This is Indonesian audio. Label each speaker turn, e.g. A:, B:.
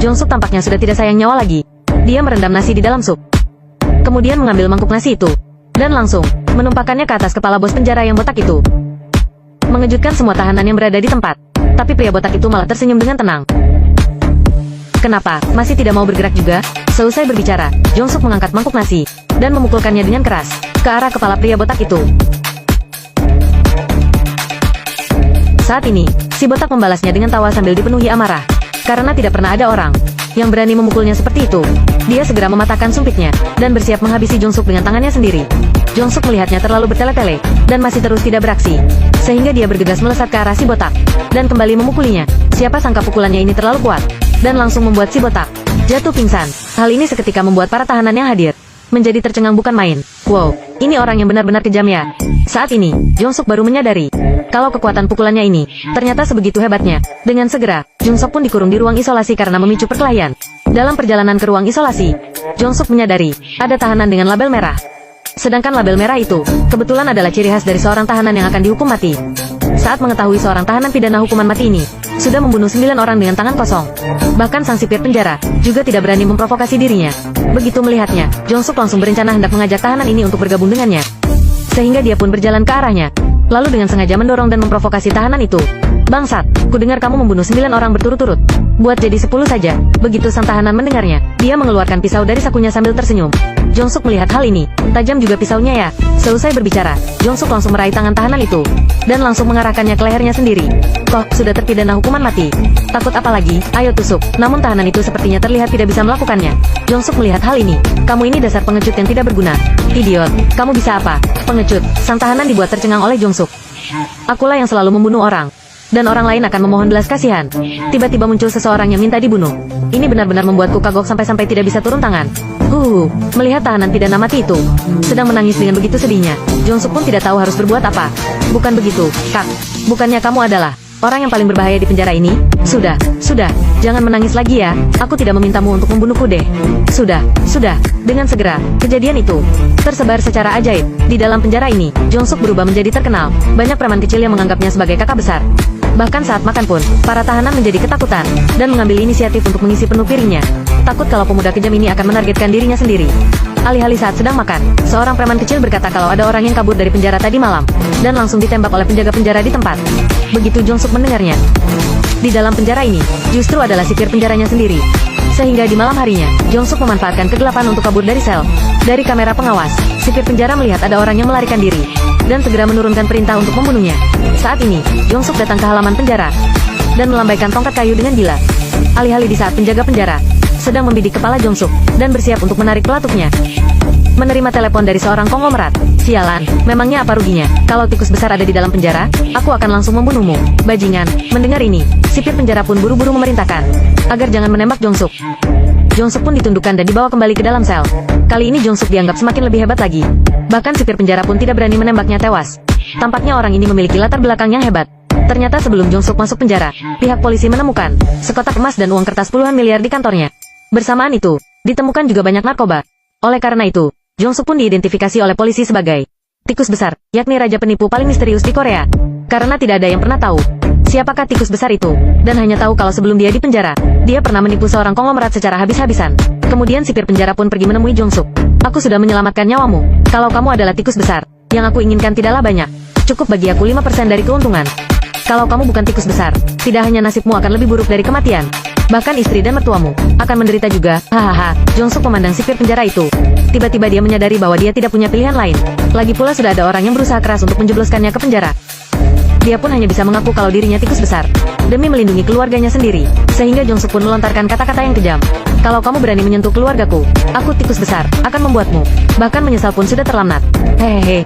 A: Jong-suk tampaknya sudah tidak sayang nyawa lagi. Dia merendam nasi di dalam sup. Kemudian mengambil mangkuk nasi itu. Dan langsung menumpahkannya ke atas kepala bos penjara yang botak itu. Mengejutkan semua tahanan yang berada di tempat. Tapi pria botak itu malah tersenyum dengan tenang. Kenapa? Masih tidak mau bergerak juga? Selesai berbicara, Jong-suk mengangkat mangkuk nasi. Dan memukulkannya dengan keras. Ke arah kepala pria botak itu. Saat ini, si botak membalasnya dengan tawa sambil dipenuhi amarah. Karena tidak pernah ada orang yang berani memukulnya seperti itu. Dia segera mematahkan sumpitnya, dan bersiap menghabisi Jong-suk dengan tangannya sendiri. Jong-suk melihatnya terlalu bertele-tele, dan masih terus tidak beraksi. Sehingga dia bergegas melesat ke arah si botak, dan kembali memukulinya. Siapa sangka pukulannya ini terlalu kuat, dan langsung membuat si botak jatuh pingsan. Hal ini seketika membuat para tahanan yang hadir menjadi tercengang bukan main. Wow, ini orang yang benar-benar kejam ya. Saat ini, Jong-suk baru menyadari kalau kekuatan pukulannya ini ternyata sebegitu hebatnya. Dengan segera, Jong-suk pun dikurung di ruang isolasi karena memicu perkelahian. Dalam perjalanan ke ruang isolasi, Jong-suk menyadari ada tahanan dengan label merah. Sedangkan label merah itu kebetulan adalah ciri khas dari seorang tahanan yang akan dihukum mati. Saat mengetahui seorang tahanan pidana hukuman mati ini sudah membunuh 9 orang dengan tangan kosong. Bahkan sang sipir penjara juga tidak berani memprovokasi dirinya. Begitu melihatnya, Jong-suk langsung berencana hendak mengajak tahanan ini untuk bergabung dengannya. Sehingga dia pun berjalan ke arahnya. Lalu dengan sengaja mendorong dan memprovokasi tahanan itu. Bangsat, kudengar kamu membunuh 9 orang berturut-turut. Buat jadi 10 saja. Begitu sang tahanan mendengarnya, dia mengeluarkan pisau dari sakunya sambil tersenyum. Jong-suk melihat hal ini. Tajam juga pisaunya ya. Selesai berbicara, Jong-suk langsung meraih tangan tahanan itu. Dan langsung mengarahkannya ke lehernya sendiri. Kok, sudah terpidana hukuman mati? Takut apa lagi? Ayo tusuk. Namun tahanan itu sepertinya terlihat tidak bisa melakukannya. Jong-suk melihat hal ini. Kamu ini dasar pengecut yang tidak berguna. Idiot, kamu bisa apa? Pengecut. Sang tahanan dibuat tercengang oleh Jong-suk. Akulah yang selalu membunuh orang. Dan orang lain akan memohon belas kasihan. Tiba-tiba muncul seseorang yang minta dibunuh. Ini benar-benar membuatku kagok sampai-sampai tidak bisa turun tangan. Melihat tahanan pidana mati itu sedang menangis dengan begitu sedihnya, Jong-suk pun tidak tahu harus berbuat apa. Bukan begitu, Kak. Bukannya kamu adalah orang yang paling berbahaya di penjara ini? Sudah, jangan menangis lagi ya. Aku tidak memintamu untuk membunuhku deh. Sudah. Dengan segera, kejadian itu tersebar secara ajaib. Di dalam penjara ini, Jong-suk berubah menjadi terkenal. Banyak preman kecil yang menganggapnya sebagai kakak besar. Bahkan saat makan pun, para tahanan menjadi ketakutan, dan mengambil inisiatif untuk mengisi penuh piringnya. Takut kalau pemuda kejam ini akan menargetkan dirinya sendiri. Alih-alih saat sedang makan, seorang preman kecil berkata kalau ada orang yang kabur dari penjara tadi malam, dan langsung ditembak oleh penjaga penjara di tempat. Begitu Jong-suk mendengarnya. Di dalam penjara ini, justru adalah sipir penjaranya sendiri. Sehingga di malam harinya, Jong-suk memanfaatkan kegelapan untuk kabur dari sel. Dari kamera pengawas, sipir penjara melihat ada orang yang melarikan diri, dan segera menurunkan perintah untuk membunuhnya. Saat ini, Jong-suk datang ke halaman penjara, dan melambaikan tongkat kayu dengan gila. Alih-alih di saat penjaga penjara sedang membidik kepala Jong-suk, dan bersiap untuk menarik pelatuknya. Menerima telepon dari seorang konglomerat. Sialan, memangnya apa ruginya? Kalau tikus besar ada di dalam penjara, aku akan langsung membunuhmu. Bajingan, mendengar ini, sipir penjara pun buru-buru memerintahkan agar jangan menembak Jong-suk. Jong-suk pun ditundukkan dan dibawa kembali ke dalam sel. Kali ini Jong-suk dianggap semakin lebih hebat lagi. Bahkan sipir penjara pun tidak berani menembaknya tewas. Tampaknya orang ini memiliki latar belakang yang hebat. Ternyata sebelum Jong-suk masuk penjara, pihak polisi menemukan sekotak emas dan uang kertas puluhan miliar di kantornya. Bersamaan itu, ditemukan juga banyak narkoba. Oleh karena itu, Jong-suk pun diidentifikasi oleh polisi sebagai tikus besar, yakni raja penipu paling misterius di Korea. Karena tidak ada yang pernah tahu siapakah tikus besar itu, dan hanya tahu kalau sebelum dia di penjara, dia pernah menipu seorang konglomerat secara habis-habisan. Kemudian sipir penjara pun pergi menemui Jong-suk. Aku sudah menyelamatkan nyawamu. Kalau kamu adalah tikus besar, yang aku inginkan tidaklah banyak. Cukup bagi aku 5% dari keuntungan. Kalau kamu bukan tikus besar, tidak hanya nasibmu akan lebih buruk dari kematian, bahkan istri dan mertuamu akan menderita juga. Hahaha. Jong-suk memandang sipir penjara itu. Tiba-tiba dia menyadari bahwa dia tidak punya pilihan lain. Lagi pula sudah ada orang yang berusaha keras untuk menjebloskannya ke penjara. Dia pun hanya bisa mengaku kalau dirinya tikus besar demi melindungi keluarganya sendiri. Sehingga Jong-suk pun melontarkan kata-kata yang kejam. Kalau kamu berani menyentuh keluargaku, aku tikus besar akan membuatmu bahkan menyesal pun sudah terlambat. Hehehe.